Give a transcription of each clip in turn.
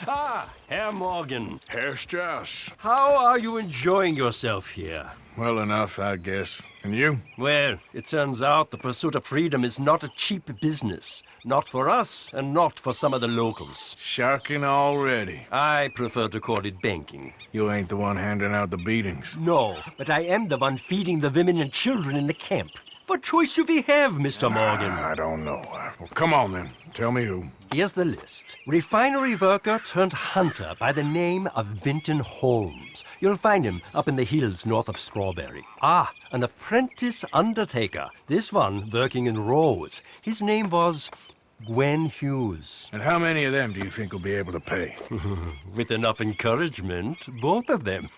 Ah, Herr Morgan. Herr Strauss. How are you enjoying yourself here? Well enough, I guess. And you? Well, it turns out the pursuit of freedom is not a cheap business. Not for us, and not for some of the locals. Sharking already. I prefer to call it banking. You ain't the one handing out the beatings. No, but I am the one feeding the women and children in the camp. What choice do we have, Mr. Morgan? I don't know. Well, come on then. Tell me who. Here's the list. Refinery worker turned hunter by the name of Vinton Holmes. You'll find him up in the hills north of Strawberry. Ah, an apprentice undertaker. This one working in rows. His name was Gwen Hughes. And how many of them do you think will be able to pay? With enough encouragement, both of them.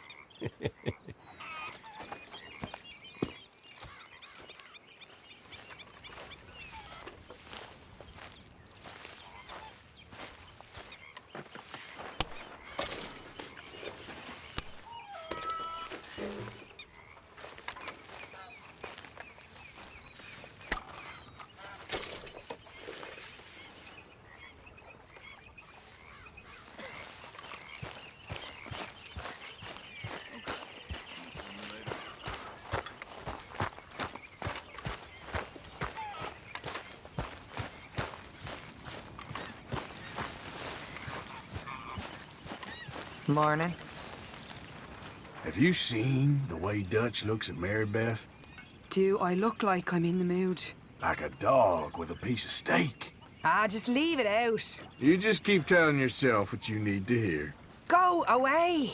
Morning. Have you seen the way Dutch looks at Mary Beth? Do I look like I'm in the mood? Like a dog with a piece of steak. Ah, just leave it out. You just keep telling yourself what you need to hear. Go away!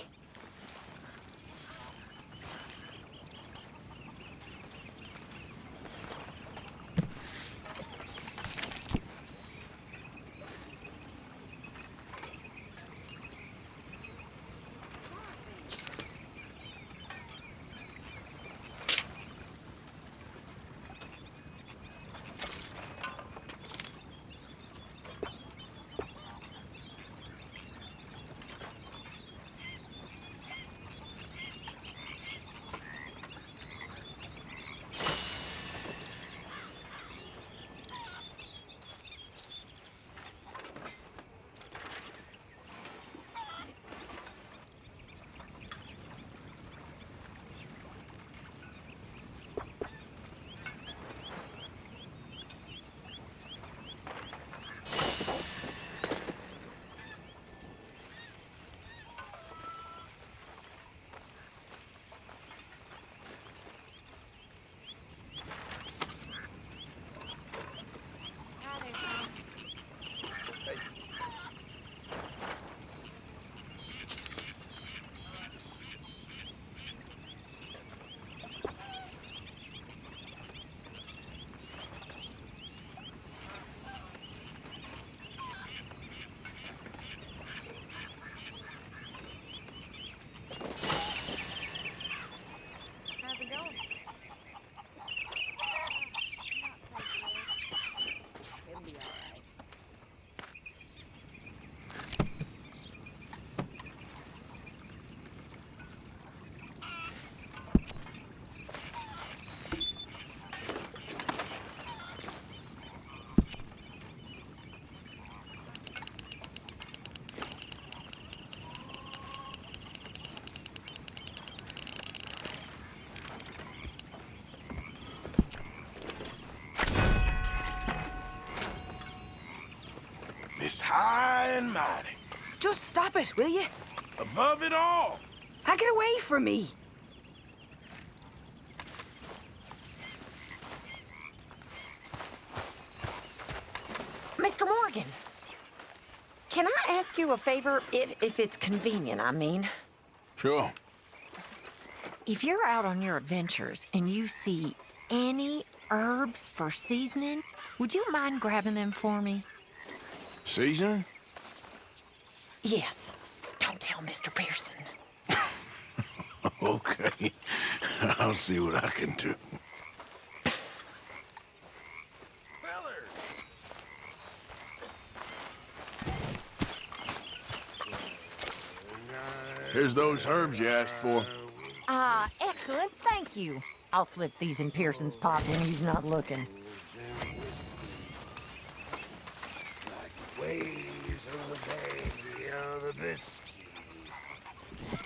It's high and mighty. Just stop it, will you? Above it all. Get away from me! Mr. Morgan, can I ask you a favor, if it's convenient, I mean? Sure. If you're out on your adventures and you see any herbs for seasoning, would you mind grabbing them for me? Seasoning? Yes. Don't tell Mr. Pearson. Okay. I'll see what I can do. Here's those herbs you asked for. Excellent, thank you. I'll slip these in Pearson's pocket when he's not looking. Waves of the bay beyond the whiskey.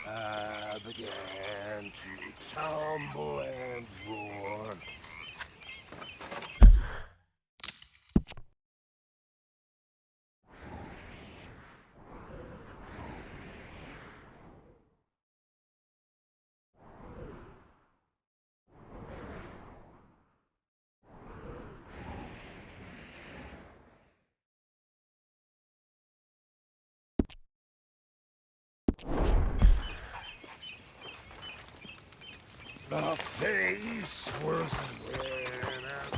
I began to tumble and roar. The face was red as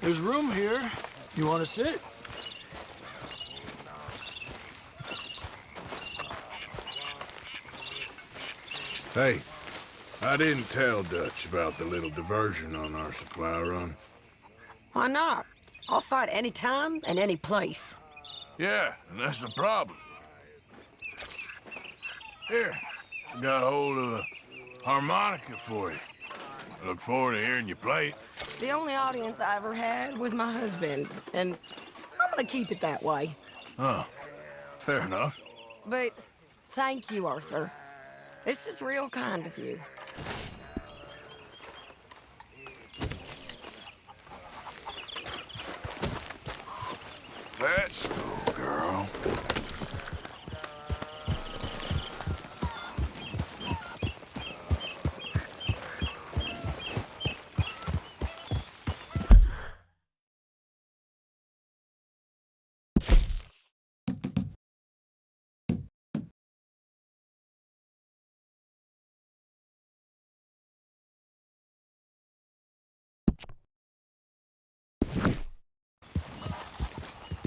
There's room here. You want to sit? Hey, I didn't tell Dutch about the little diversion on our supply run. Why not? I'll fight any time and any place. Yeah, and that's the problem. Here, I got a hold of a harmonica for you. I look forward to hearing you play it. The only audience I ever had was my husband, and I'm gonna keep it that way. Oh, fair enough. But thank you, Arthur. This is real kind of you. Let's go, girl.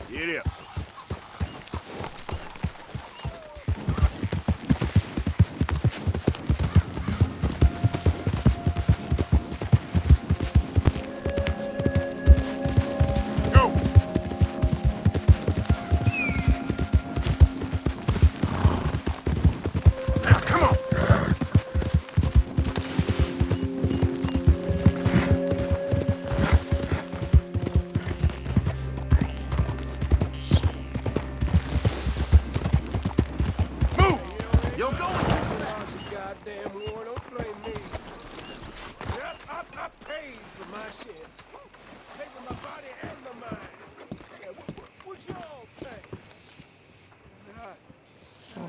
Get up. Go. Now, come on.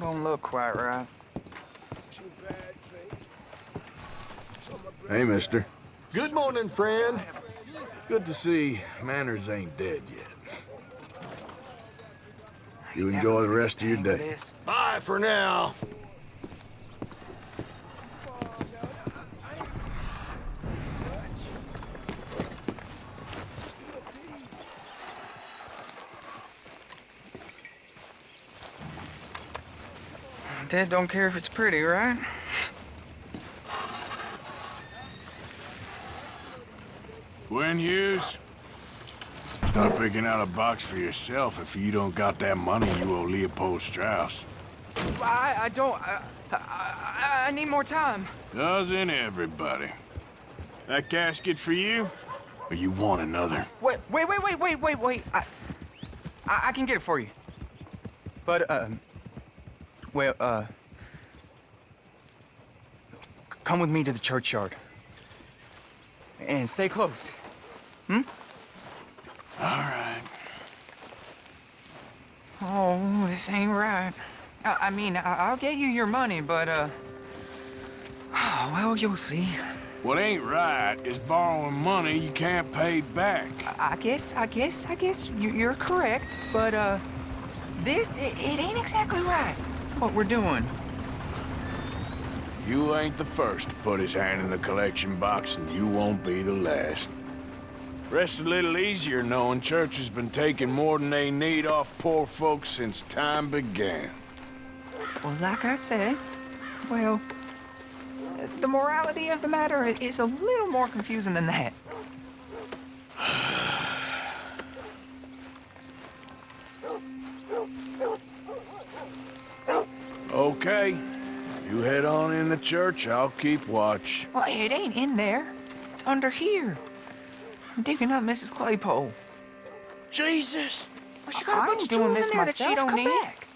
Don't look quite right. Hey, mister. Good morning, friend. Good to see manners ain't dead yet. You enjoy the rest of your day. Bye for now. Dad don't care if it's pretty, right? Gwen Hughes, start picking out a box for yourself if you don't got that money you owe Leopold Strauss. I don't. I need more time. Doesn't everybody? That casket for you? Or you want another? Wait. I can get it for you. But, come with me to the churchyard. And stay close. Hmm? All right. Oh, this ain't right. I mean, I'll get you your money, but, well, you'll see. What ain't right is borrowing money you can't pay back. I guess you're correct, but, it ain't exactly right, what we're doing. You ain't the first to put his hand in the collection box, and you won't be the last. Rests a little easier knowing church has been taking more than they need off poor folks since time began. Well, like I said, well, the morality of the matter is a little more confusing than that. Okay. You head on in the church, I'll keep watch. Well, it ain't in there. It's under here. I'm digging up Mrs. Claypole. Jesus! Well, she got a I bunch ain't of doing tools this in there that she myself. don't Come need. back.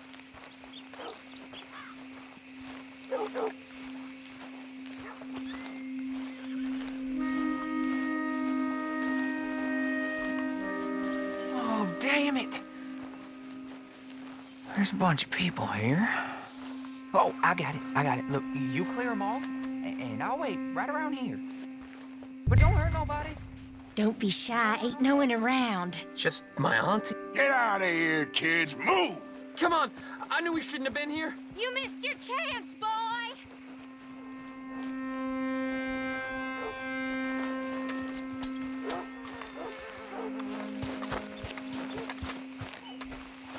Oh, damn it. There's a bunch of people here. Oh, I got it. Look, you clear them off, and I'll wait right around here. But don't hurt nobody. Don't be shy, ain't no one around. Just my auntie. Get out of here, kids. Move! Come on, I knew we shouldn't have been here. You missed your chance, boy!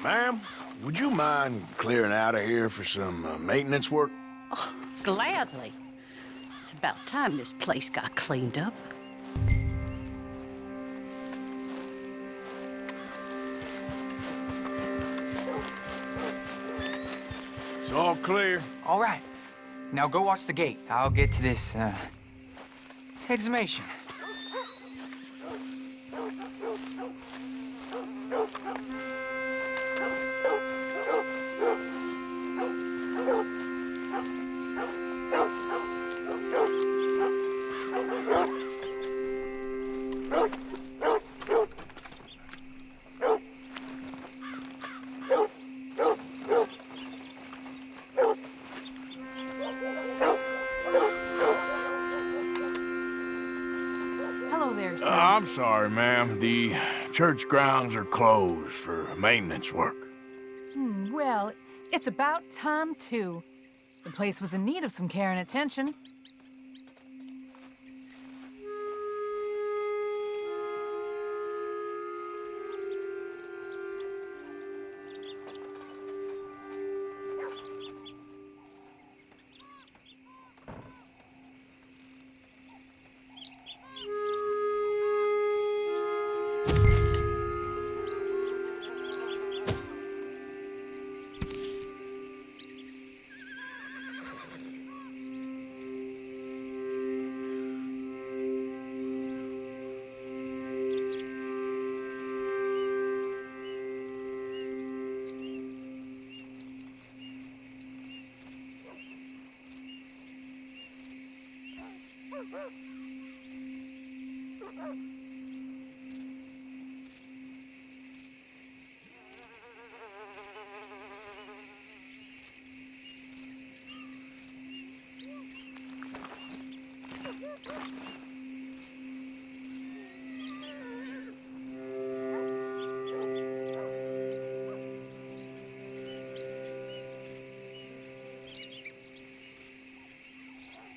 Ma'am, would you mind clearing out of here for some maintenance work? Gladly. It's about time this place got cleaned up. It's all clear. All right. Now go watch the gate. I'll get to this, exhumation. Hello there, sir. I'm sorry, ma'am. The church grounds are closed for maintenance work. Well, it's about time, too. The place was in need of some care and attention.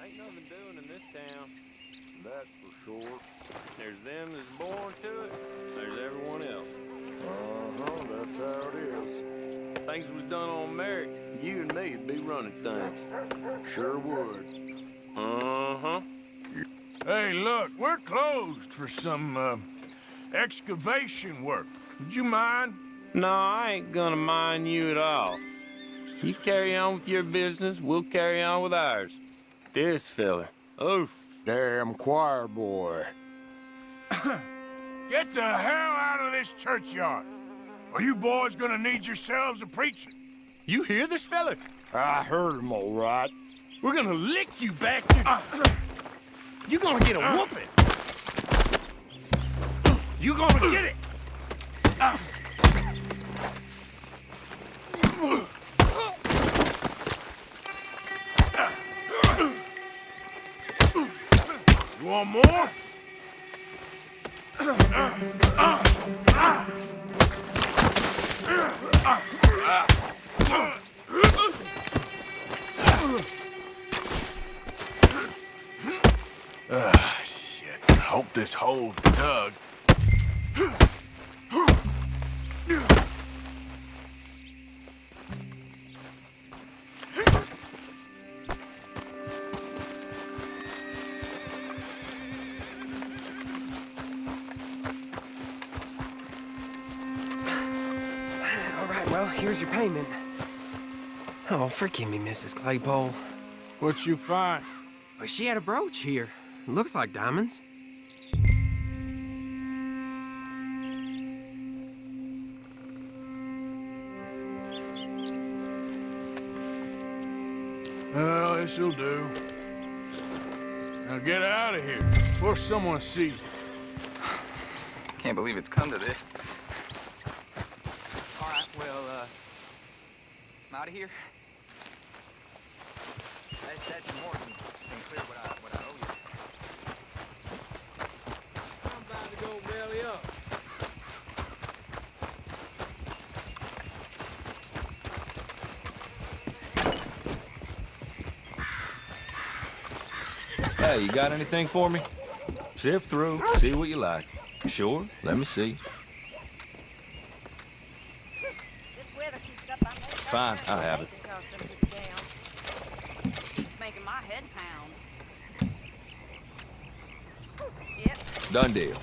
Ain't nothing doing in this town. That's for sure. There's them that's born to it, there's everyone else. That's how it is. Things was done on merit, you and me'd be running things. Sure would. Uh-huh. Hey, look, we're closed for some, excavation work. Would you mind? No, I ain't gonna mind you at all. You carry on with your business, we'll carry on with ours. This fella. Oh. Damn choir boy. Get the hell out of this churchyard. Are you boys gonna need yourselves a preacher? You hear this fella? I heard him all right. We're gonna lick you, bastard! You gonna get a whooping! You gonna get it! You want more? Shit. Hope this hole's dug. All right, well, here's your payment. Oh, forgive me, Mrs. Claypole. What you find? But she had a brooch here. Looks like diamonds. This'll do. Now get out of here before someone sees you. Can't believe it's come to this. All right, well, I'm out of here. That's more than clear what I owe you. I'm about to go belly up. Hey, you got anything for me? Sift through, see what you like. Sure? Let me see. Fine, I'll have it. It's making my head pound. Yep. Done deal.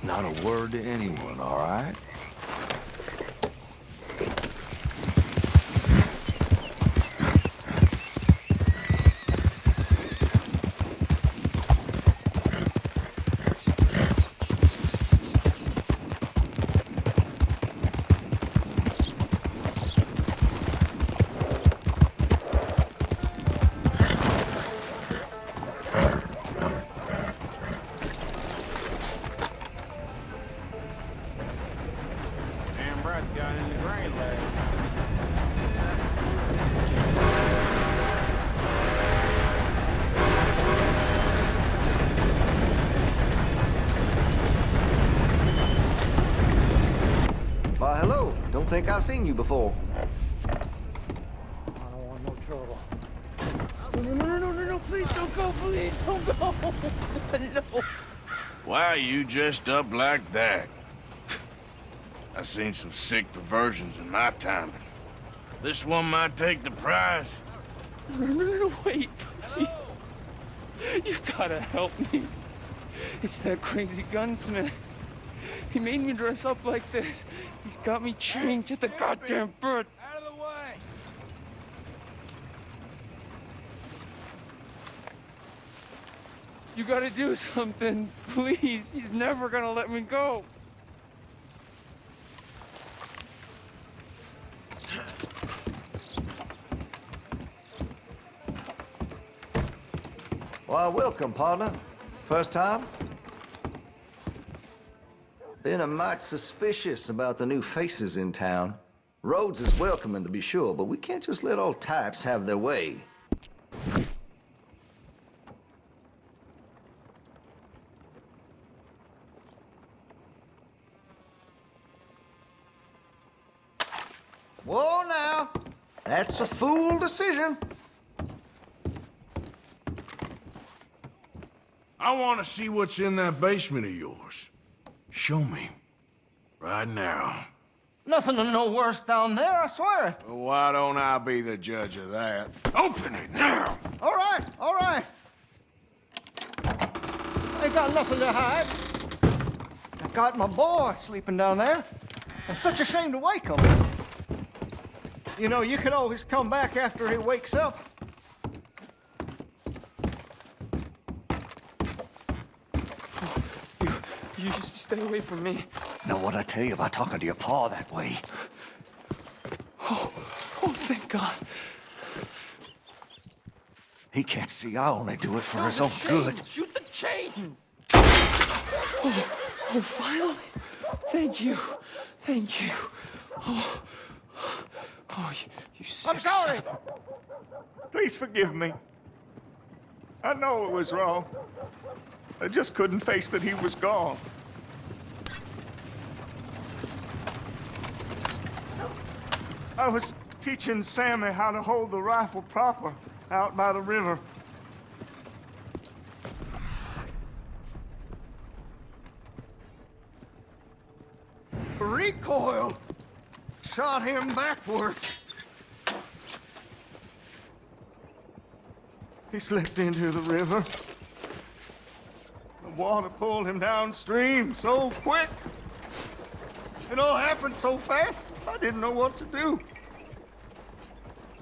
Not a word to anyone, all right? Why, hello. Don't think I've seen you before. I don't want no trouble. No, please don't go, please don't go. No. Why are you dressed up like that? I've seen some sick perversions in my time. This one might take the prize. No, wait, please. You gotta help me. It's that crazy gunsmith. He made me dress up like this. He's got me chained to the goddamn bird. Out of the way! You gotta do something, please. He's never gonna let me go. Why, welcome, partner. First time? Been a mite suspicious about the new faces in town. Rhodes is welcoming, to be sure, but we can't just let old types have their way. Whoa, now. That's a fool decision. I want to see what's in that basement of yours. Show me. Right now. Nothing to no worse down there, I swear. Well, why don't I be the judge of that? Open it now! All right, all right. Ain't got nothing to hide. I got my boy sleeping down there. It's such a shame to wake him. You know, you can always come back after he wakes up. You just stay away from me. Know what I tell you about talking to your pa that way? Oh, thank God. He can't see I only do it for his own good. Shoot the chains! Oh, finally. Thank you. Thank you. Oh, you sick I'm sorry! son. Please forgive me. I know it was wrong. I just couldn't face that he was gone. I was teaching Sammy how to hold the rifle proper out by the river. Recoiled. Shot him backwards. He slipped into the river. The water pulled him downstream so quick. It all happened so fast, I didn't know what to do.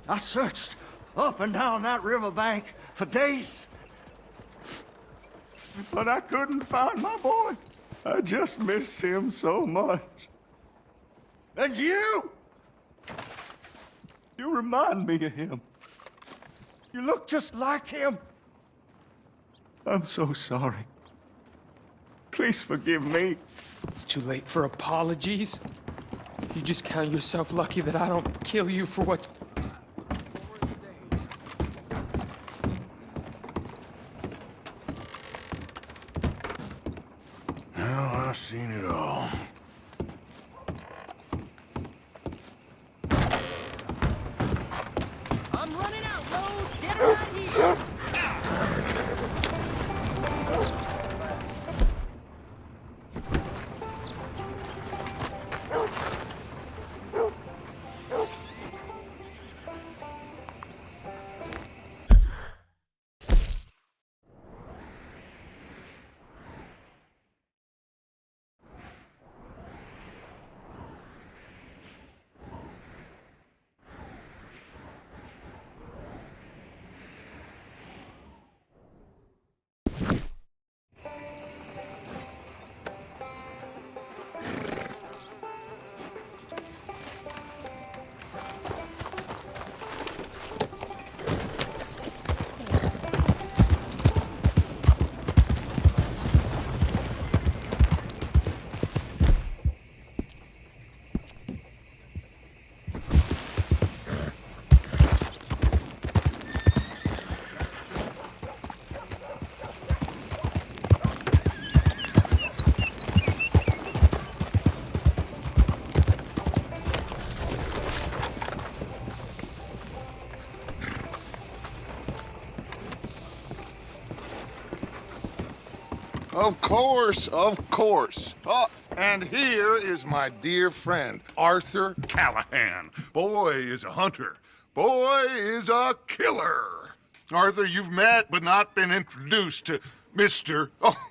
I searched up and down that riverbank for days. but I couldn't find my boy. I just miss him so much. And you remind me of him. You look just like him. I'm so sorry. Please forgive me. It's too late for apologies. You just count yourself lucky that I don't kill you for what... Now I've seen it all. I'm running out, Rose. Get right here. Of course, of course. Oh, and here is my dear friend, Arthur Callahan. Boy is a hunter. Boy is a killer. Arthur, you've met but not been introduced to Mr. Oh,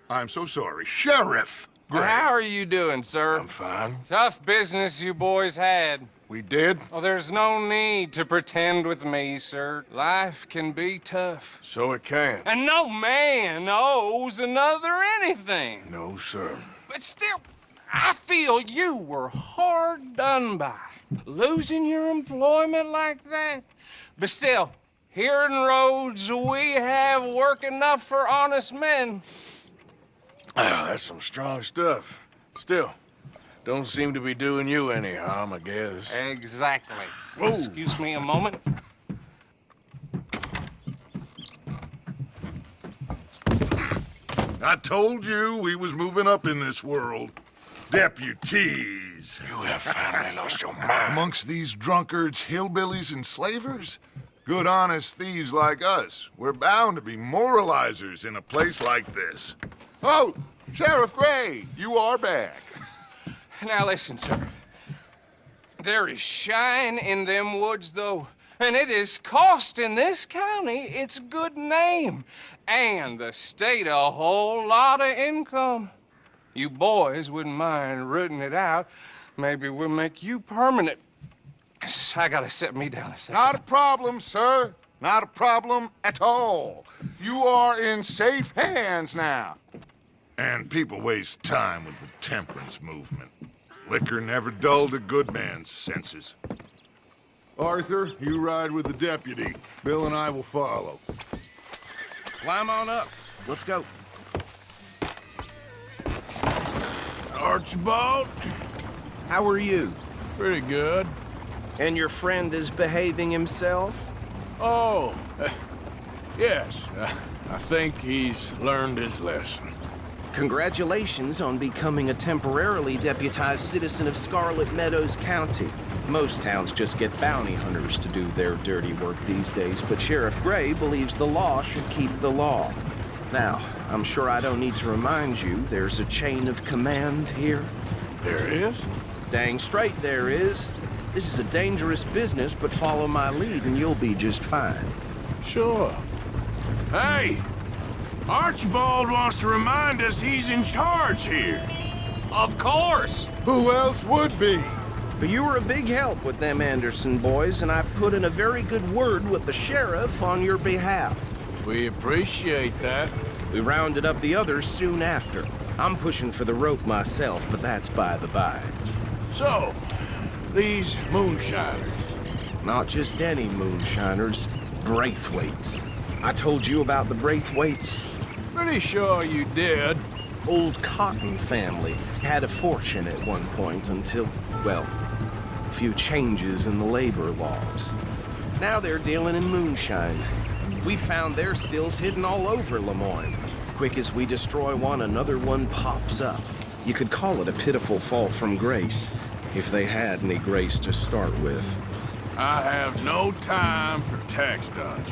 I'm so sorry, Sheriff Gray. How are you doing, sir? I'm fine. Tough business you boys had. We did? Oh, there's no need to pretend with me, sir. Life can be tough. So it can. And no man owes another anything. No, sir. But still, I feel you were hard done by. Losing your employment like that. But still, here in Rhodes, we have work enough for honest men. Ah, that's some strong stuff. Still, don't seem to be doing you any harm, I guess. Exactly. Whoa. Excuse me a moment. I told you we was moving up in this world. Deputies. You have finally lost your mind. Amongst these drunkards, hillbillies, and slavers? Good, honest thieves like us. We're bound to be moralizers in a place like this. Oh, Sheriff Gray, you are back. Now listen, sir. There is shine in them woods, though, and it is costing this county its good name and the state a whole lot of income. You boys wouldn't mind rooting it out. Maybe we'll make you permanent. I gotta set me down a second. Not a problem, sir. Not a problem at all. You are in safe hands now. And people waste time with the temperance movement. Liquor never dulled a good man's senses. Arthur, you ride with the deputy. Bill and I will follow. Climb on up. Let's go. Archibald? How are you? Pretty good. And your friend is behaving himself? Oh, yes. I think he's learned his lesson. Congratulations on becoming a temporarily deputized citizen of Scarlet Meadows County. Most towns just get bounty hunters to do their dirty work these days, but Sheriff Gray believes the law should keep the law. Now, I'm sure I don't need to remind you there's a chain of command here. There is? Dang straight there is. This is a dangerous business, but follow my lead and you'll be just fine. Sure. Hey! Archibald wants to remind us he's in charge here. Of course! Who else would be? But you were a big help with them Anderson boys, and I put in a very good word with the sheriff on your behalf. We appreciate that. We rounded up the others soon after. I'm pushing for the rope myself, but that's by the by. So, these moonshiners. Not just any moonshiners, Braithwaites. I told you about the Braithwaites? Pretty sure you did. Old Cotton family had a fortune at one point until, well, a few changes in the labor laws. Now they're dealing in moonshine. We found their stills hidden all over Lemoyne. Quick as we destroy one, another one pops up. You could call it a pitiful fall from grace, if they had any grace to start with. I have no time for tax dodgers.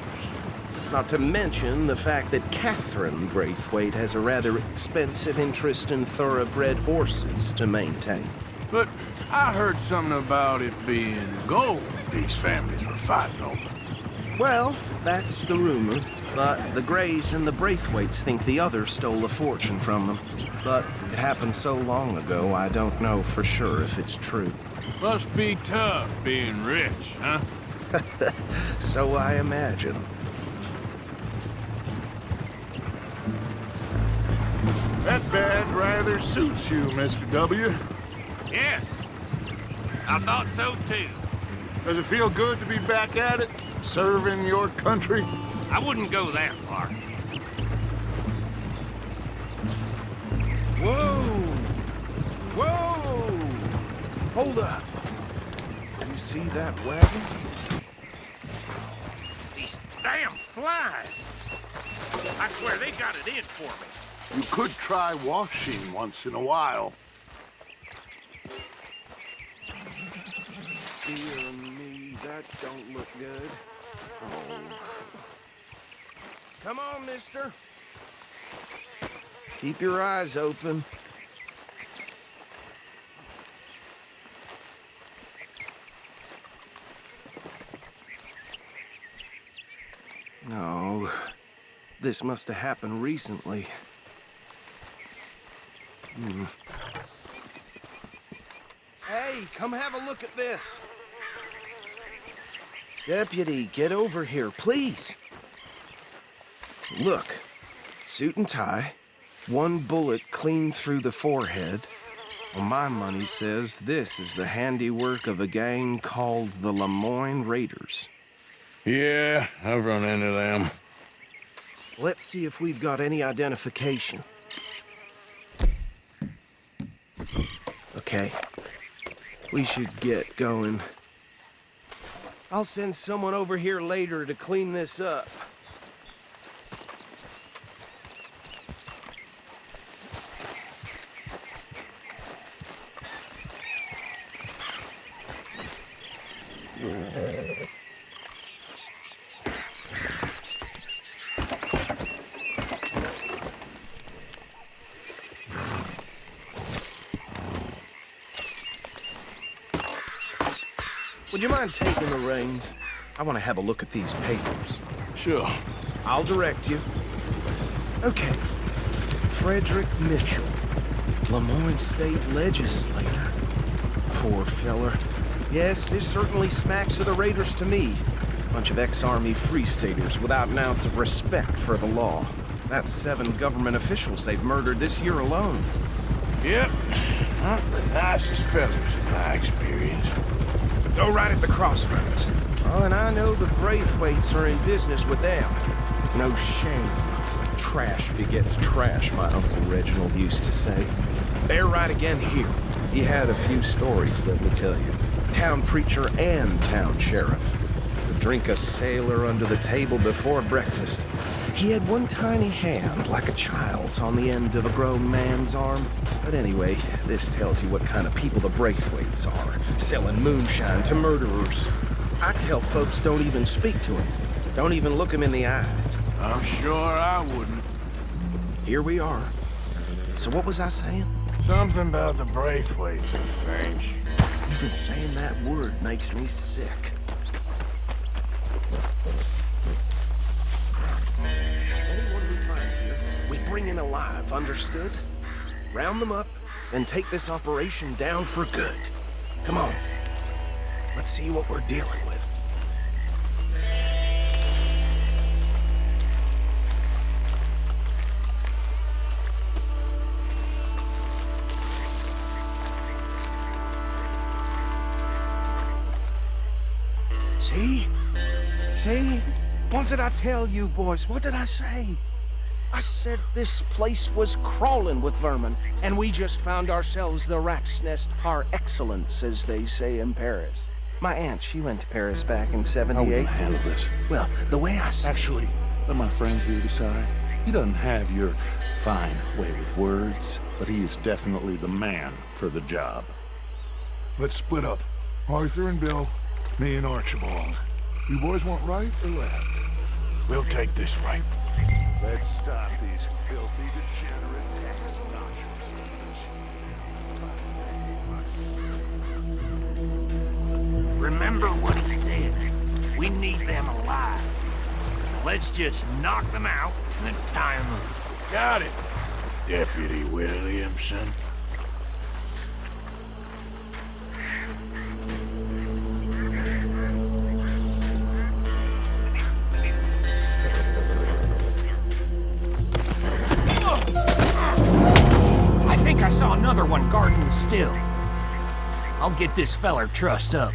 Not to mention the fact that Catherine Braithwaite has a rather expensive interest in thoroughbred horses to maintain. But I heard something about it being gold these families were fighting over. Well, that's the rumor. But the Greys and the Braithwaites think the others stole a fortune from them. But it happened so long ago, I don't know for sure if it's true. Must be tough being rich, huh? So I imagine. That badge rather suits you, Mr. W. Yes, I thought so too. Does it feel good to be back at it, serving your country? I wouldn't go that far. Whoa! Whoa! Hold up. You see that wagon? These damn flies. I swear they got it in for me. You could try washing once in a while. Dear me, that don't look good. Oh. Come on, mister. Keep your eyes open. No, this must have happened recently. Hey, come have a look at this. Deputy, get over here, please. Look, suit and tie, one bullet clean through the forehead. Well, my money says this is the handiwork of a gang called the Lemoyne Raiders. Yeah, I've run into them. Let's see if we've got any identification. Okay, we should get going. I'll send someone over here later to clean this up. Would you mind taking the reins? I want to have a look at these papers. Sure. I'll direct you. Okay. Frederick Mitchell, Lemoyne State Legislator. Poor feller. Yes, this certainly smacks of the Raiders to me. Bunch of ex-Army Free Staters without an ounce of respect for the law. That's 7 government officials they've murdered this year alone. Yep. Not the nicest fellas in my experience. Go right at the crossroads. Oh, and I know the Braithwaites are in business with them. No shame. Trash begets trash, my Uncle Reginald used to say. They're right again here. He had a few stories, let me tell you. Town preacher and town sheriff. Could drink a sailor under the table before breakfast. He had one tiny hand, like a child's, on the end of a grown man's arm. But anyway, this tells you what kind of people the Braithwaites are, selling moonshine to murderers. I tell folks don't even speak to him. Don't even look him in the eye. I'm sure I wouldn't. Here we are. So what was I saying? Something about the Braithwaites, I think. Even saying that word makes me sick. Anyone we find here, we bring in alive, understood? Round them up, and take this operation down for good. Come on. Let's see what we're dealing with. See? See? What did I tell you, boys? What did I say? I said this place was crawling with vermin, and we just found ourselves the rat's nest par excellence, as they say in Paris. My aunt, she went to Paris back in '78. How are we gonna handle this? Well, the way I... Actually, let my friend here decide. He doesn't have your fine way with words, but he is definitely the man for the job. Let's split up. Arthur and Bill, me and Archibald. You boys want right or left? We'll take this right. Let's stop these filthy, degenerate ex-Dutch. Remember what he said. We need them alive. Let's just knock them out and then tie them up. Got it, Deputy Williamson. I think I saw another one guarding the still. I'll get this feller trussed up.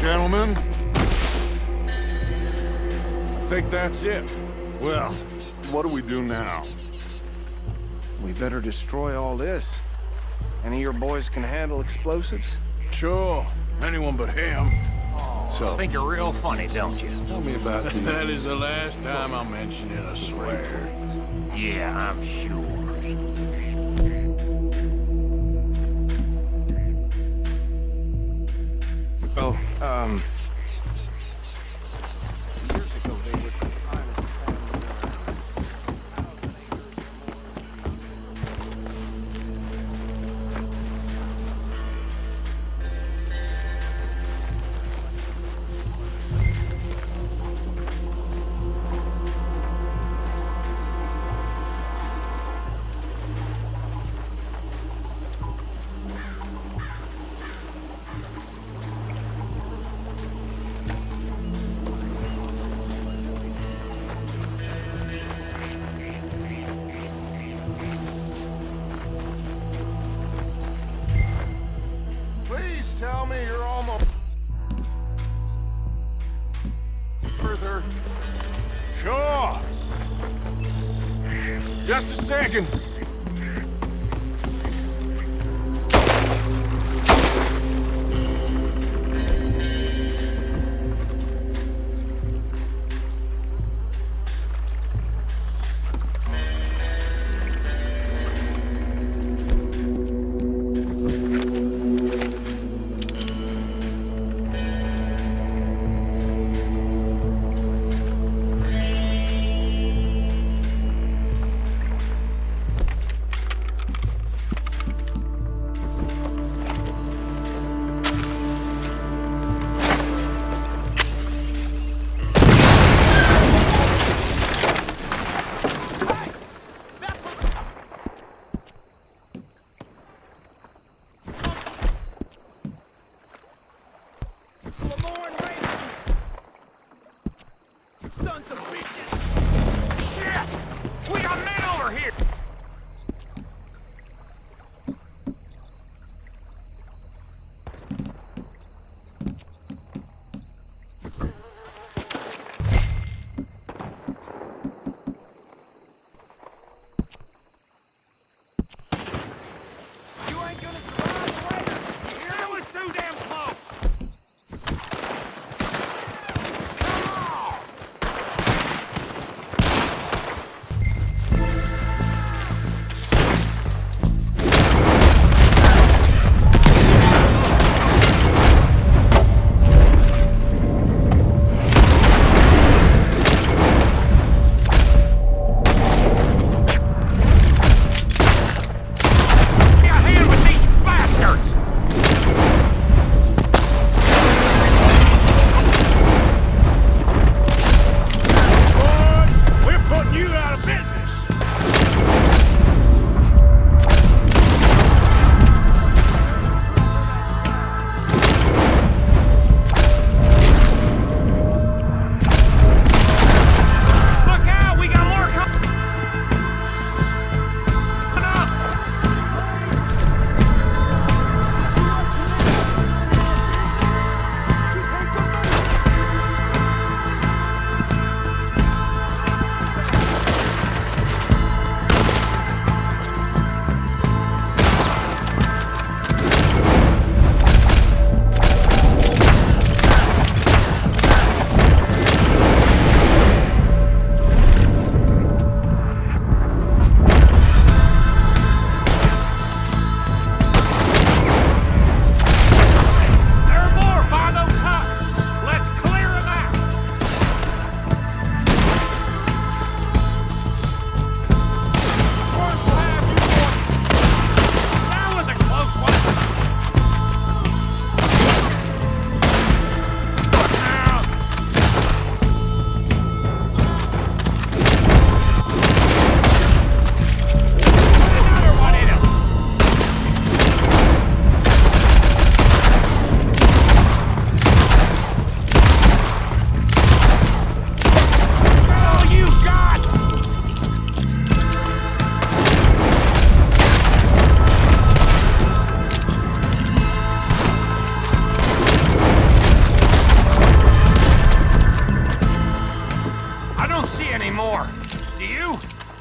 Gentlemen, I think that's it. well, what do we do now? We better destroy all this. Any of your boys can handle explosives? Sure, anyone but him. So, I think you're real funny, don't you? Tell me about the... That is the last time I'll mention it, I swear. Yeah, I'm sure. Oh, Tell me you're almost... further. Sure. Just a second. Sons of bitches! We got men over here!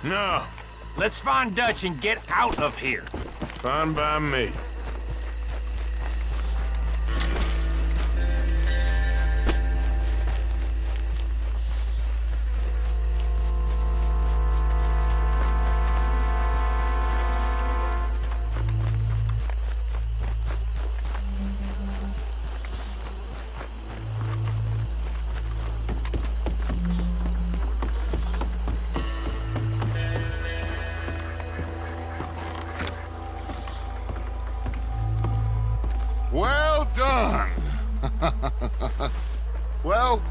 No. Let's find Dutch and get out of here. Fine by me. Well done. Well,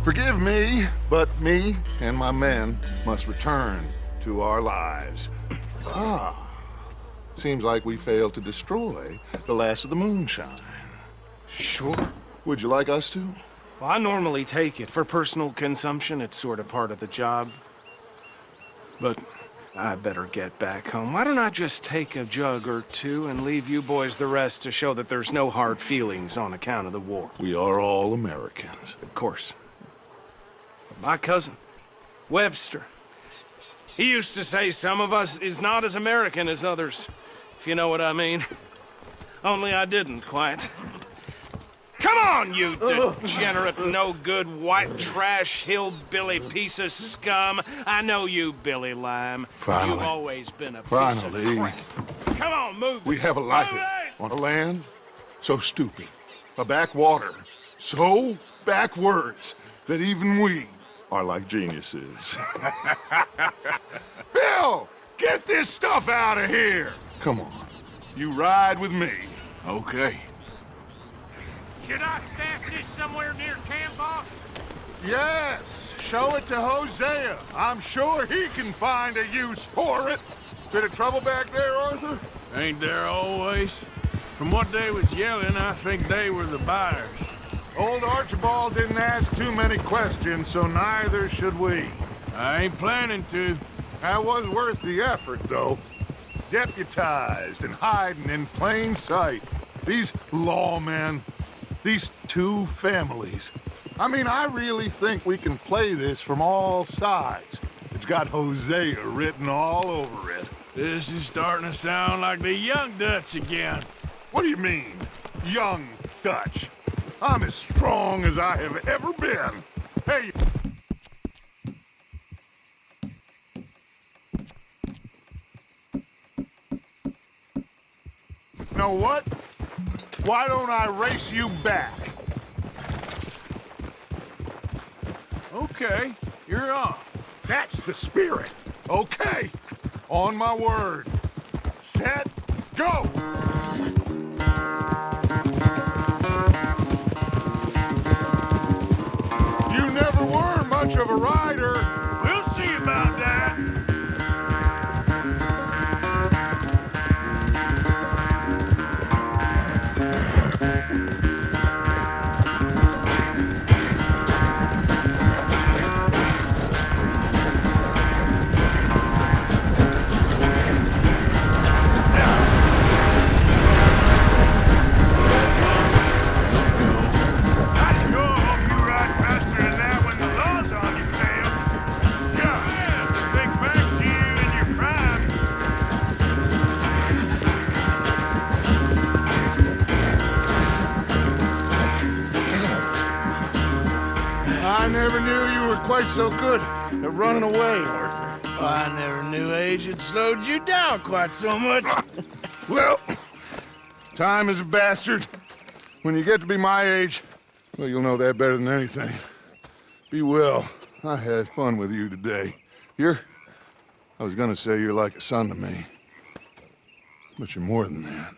forgive me, but me and my men must return to our lives. Seems like we failed to destroy the last of the moonshine. Sure. Would you like us to? Well, I normally take it. For personal consumption, it's sort of part of the job. But I better get back home. Why don't I just take a jug or two and leave you boys the rest to show that there's no hard feelings on account of the war? We are all Americans. Of course. My cousin, Webster, he used to say some of us is not as American as others, if you know what I mean. Only I didn't quite. Come on, you degenerate, no-good, white trash, hillbilly piece of scum. I know you, Billy Lime. Finally. You've always been a piece Finally. of crap. Come on, move We it. have a life Move it! on a land so stupid, a backwater so backwards that even we are like geniuses. Bill, get this stuff out of here! Come on, you ride with me. Okay. Should I stash this somewhere near camp, boss? Yes, show it to Hosea. I'm sure he can find a use for it. Bit of trouble back there, Arthur? Ain't there always? From what they was yelling, I think they were the buyers. Old Archibald didn't ask too many questions, so neither should we. I ain't planning to. That was worth the effort, though. Deputized and hiding in plain sight. These lawmen, these two families. I mean, I really think we can play this from all sides. It's got Hosea written all over it. This is starting to sound like the young Dutch again. What do you mean, young Dutch? I'm as strong as I have ever been. Hey... You know what? Why don't I race you back? Okay, you're on. That's the spirit. Okay. On my word. Set, go! You never were much of a rider. We'll see about that. I never knew you were quite so good at running away, Arthur. I never knew age had slowed you down quite so much. Well, time is a bastard. When you get to be my age, well, you'll know that better than anything. Be well. I had fun with you today. I was gonna say you're like a son to me. But you're more than that.